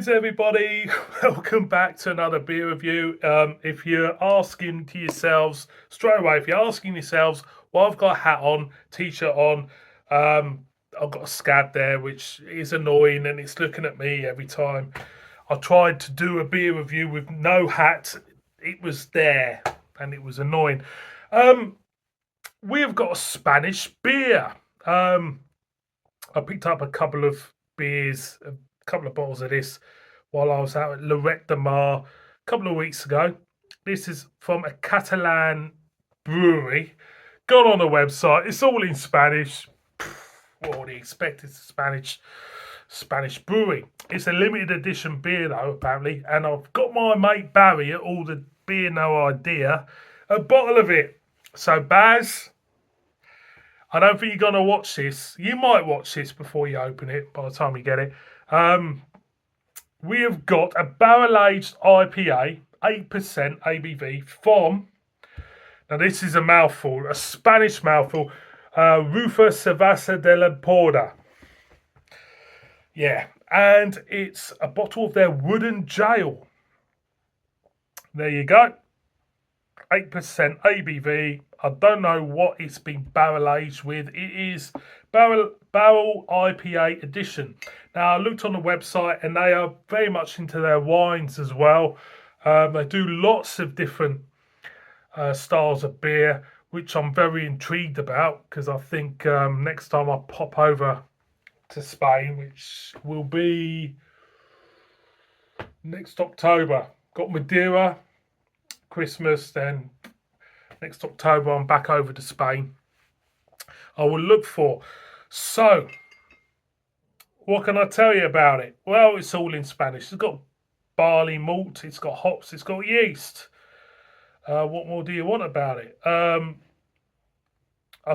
Greetings everybody, welcome back to another beer review. If you're asking to yourselves, straight away, if you're asking yourselves, well, I've got a hat on, t-shirt on, I've got a scab there which is annoying and it's looking at me every time. I tried to do a beer review with no hat, it was there and it was annoying. We've got a Spanish beer. I picked up a couple of beers, a couple of bottles of this while I was out at Lloret de Mar a couple of weeks ago. This is from a Catalan brewery. Gone on the website. It's all in Spanish. What do you expect? It's a Spanish brewery. It's a limited edition beer though, apparently. And I've got my mate Barry at All the Beer No Idea a bottle of it. So Baz, I don't think you're going to watch this. You might watch this before you open it by the time you get it. We have got a barrel-aged IPA, 8% ABV from, now this is a mouthful, a Spanish mouthful, Rufa Cevesera de la Porta. Yeah, and it's a bottle of their wooden jail. There you go. 8% ABV. I don't know what it's been barrel aged with. It is barrel IPA edition. Now I looked on the website and they are very much into their wines as well. They do lots of different styles of beer, which I'm very intrigued about because I think next time I pop over to Spain, which will be next October, got Madeira, Christmas, then next October I'm back over to Spain. I will look for. So, what can I tell you about it? Well, it's all in Spanish. It's got barley malt, it's got hops, it's got yeast. What more do you want about it? I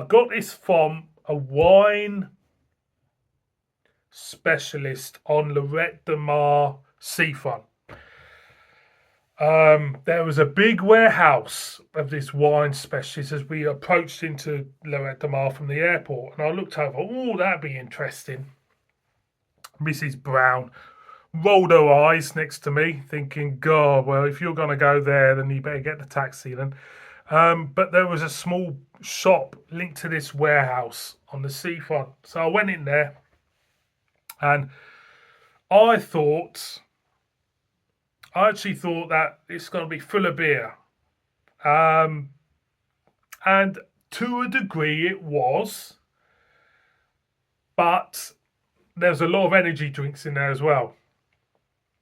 got this from a wine specialist on Lloret de Mar seafront. There was a big warehouse of this wine specialist as we approached into Lloret de Mar from the airport, and I looked over. Oh, that'd be interesting. Mrs. Brown rolled her eyes next to me, thinking, "God, well, if you're going to go there, then you better get the taxi then." But there was a small shop linked to this warehouse on the seafront, so I went in there, and I actually thought that it's going to be full of beer. And to a degree it was. But there's a lot of energy drinks in there as well.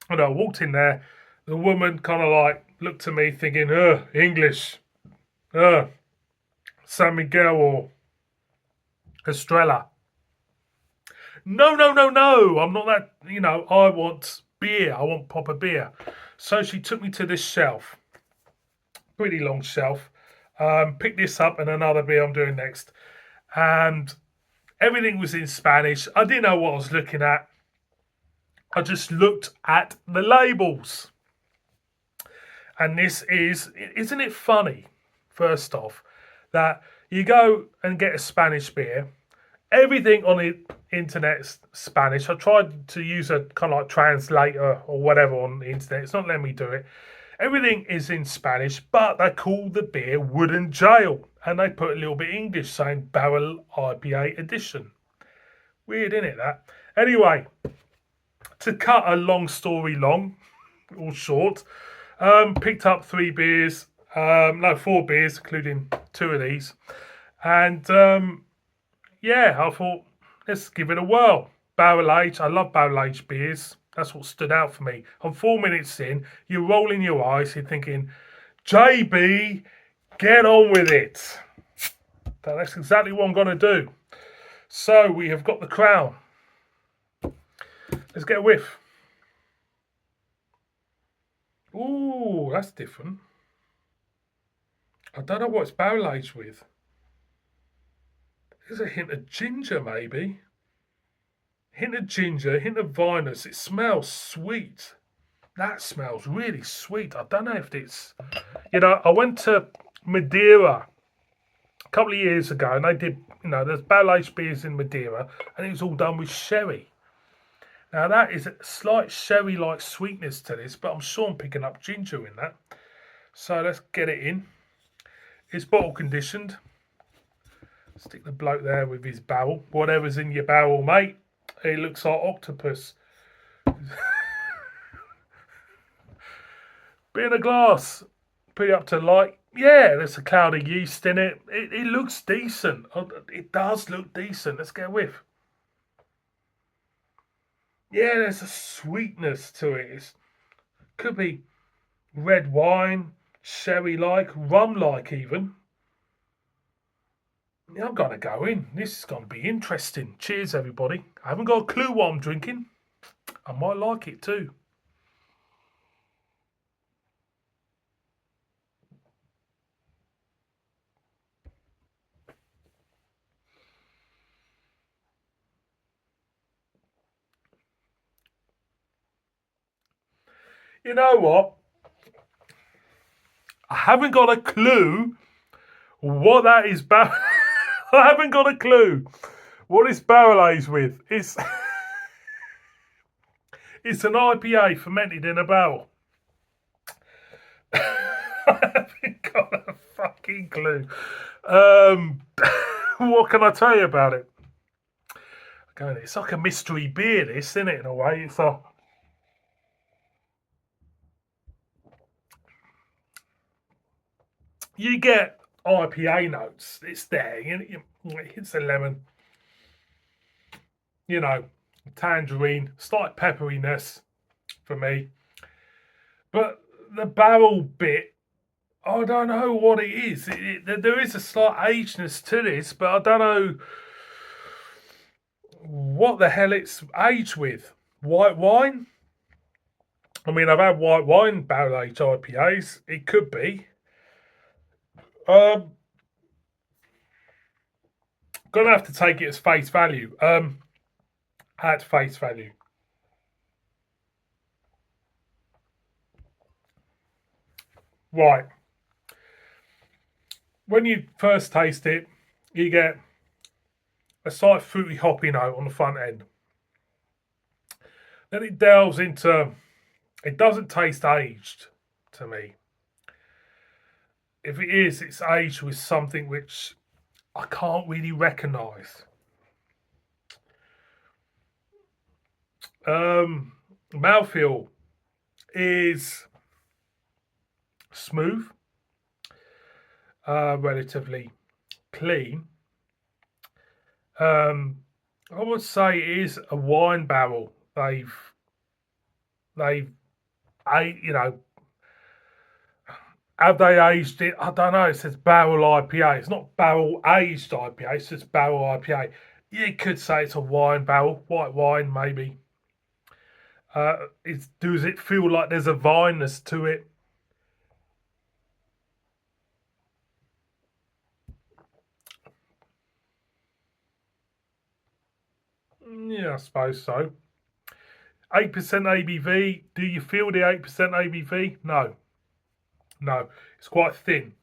And I walked in there, the woman kind of like looked at me thinking, English. San Miguel or Estrella. No. I'm not that, I want beer. I want proper beer. So she took me to this shelf, pretty long shelf. Picked this up and another beer I'm doing next, and everything was in Spanish. I didn't know what I was looking at. I just looked at the labels, and isn't it funny? First off, that you go and get a Spanish beer. Everything on the internet's Spanish. I tried to use a kind of like translator or whatever on the internet. It's not letting me do it. Everything is in Spanish, but they call the beer Wooden Jail. And they put a little bit English saying Barrel IPA Edition. Weird, isn't it, that? Anyway, to cut a long story long, or short, picked up 4 beers, including 2 of these. And I thought, let's give it a whirl. Barrel aged. I love barrel aged beers. That's what stood out for me. I'm 4 minutes in. You're rolling your eyes. You're thinking, JB, get on with it. That's exactly what I'm going to do. So we have got the Crown. Let's get a whiff. Ooh, that's different. I don't know what it's barrel aged with. There's a hint of ginger, maybe. Hint of ginger, hint of vinous. It smells sweet. That smells really sweet. I don't know if it's... I went to Madeira a couple of years ago and they did, there's barrel aged beers in Madeira and it was all done with sherry. Now that is a slight sherry-like sweetness to this, but I'm sure I'm picking up ginger in that. So let's get it in. It's bottle conditioned. Stick the bloke there with his barrel. Whatever's in your barrel, mate. It looks like octopus. Bit in a glass. Put it up to light. Yeah, there's a cloud of yeast in it. It looks decent. It does look decent. Let's get a whiff. Yeah, there's a sweetness to it. It could be red wine, sherry-like, rum-like even. Yeah, I'm going to go in. This is going to be interesting. Cheers, everybody. I haven't got a clue what I'm drinking. I might like it too. You know what? I haven't got a clue what that is. I haven't got a clue what it's barrel aged with. It's an IPA fermented in a barrel. I haven't got a fucking clue. What can I tell you about it? It's like a mystery beer, this, isn't it? In a way, it's a. You get IPA notes. It's there. It's a lemon. You know, tangerine, slight pepperiness for me. But the barrel bit, I don't know what it is. There is a slight agedness to this, but I don't know what the hell it's aged with. White wine? I mean, I've had white wine barrel aged IPAs. It could be. Gonna have to take it as face value. At face value. Right. When you first taste it, you get a slight fruity hoppy note on the front end. Then it delves into. It doesn't taste aged to me. If it is, it's aged with something which I can't really recognise. Mouthfeel is smooth, relatively clean. I would say it is a wine barrel. They've have they aged it? I don't know. It says barrel IPA. It's not barrel aged IPA. It's just barrel IPA. You could say it's a wine barrel, white wine maybe. Does it feel like there's a vineness to it? Yeah, I suppose so. 8% ABV. Do you feel the 8% ABV? No. No. It's quite thin.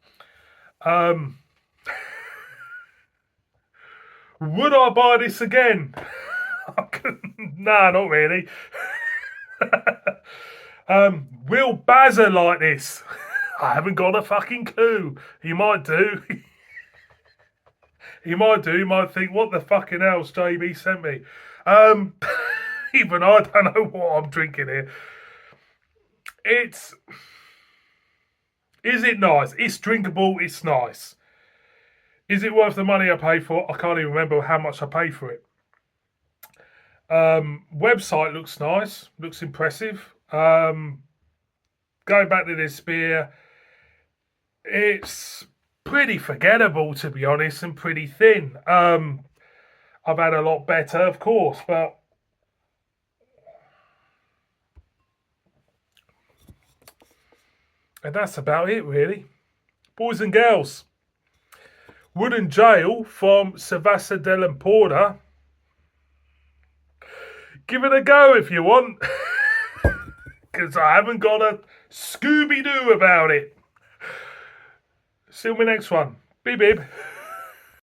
Would I buy this again? Nah, not really. Will Bazza like this? I haven't got a fucking clue. He might do. He might do. He might think, what the fucking hell's JB sent me? Even I don't know what I'm drinking here. Is it nice? It's drinkable. It's nice. Is it worth the money I paid for? I can't even remember how much I paid for it. Website looks nice. Looks impressive. Going back to this beer, it's pretty forgettable, to be honest, and pretty thin. I've had a lot better, of course, but and that's about it, really. Boys and girls, Wooden Jail from Cevesera dell'Empora. Give it a go if you want, because I haven't got a Scooby-Doo about it. See you in my next one. Bib bib.